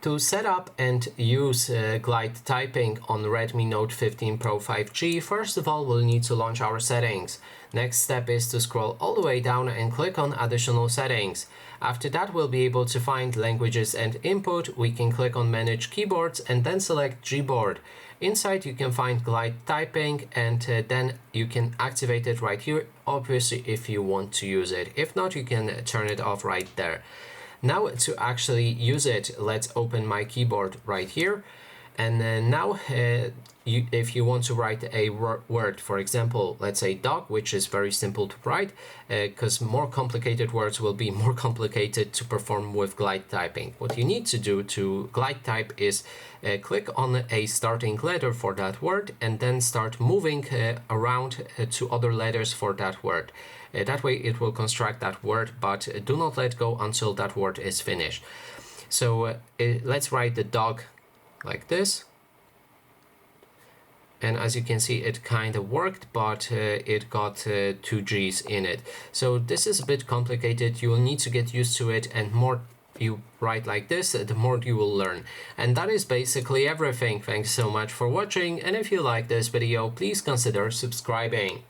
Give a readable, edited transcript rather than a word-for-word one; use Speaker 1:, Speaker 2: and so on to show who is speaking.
Speaker 1: To set up and use glide typing on Redmi Note 15 Pro 5G, first of all, we'll need to launch our settings. Next step is to scroll all the way down and click on additional settings. After that, we'll be able to find languages and input. We can click on manage keyboards and then select Gboard. Inside you can find glide typing, and then you can activate it right here, obviously if you want to use it. If not, you can turn it off right there. Now to actually use it, let's open my keyboard right here. And then now if you want to write a word, for example, let's say dog, which is very simple to write, because more complicated words will be more complicated to perform with glide typing. What you need to do to glide type is click on a starting letter for that word and then start moving around to other letters for that word. That way it will construct that word, but do not let go until that word is finished. So let's write the dog like this. And as you can see, it kind of worked, but it got 2 G's in it. So this is a bit complicated. You will need to get used to it, and more you write like this, the more you will learn. And that is basically everything. Thanks so much for watching, and if you like this video, please consider subscribing.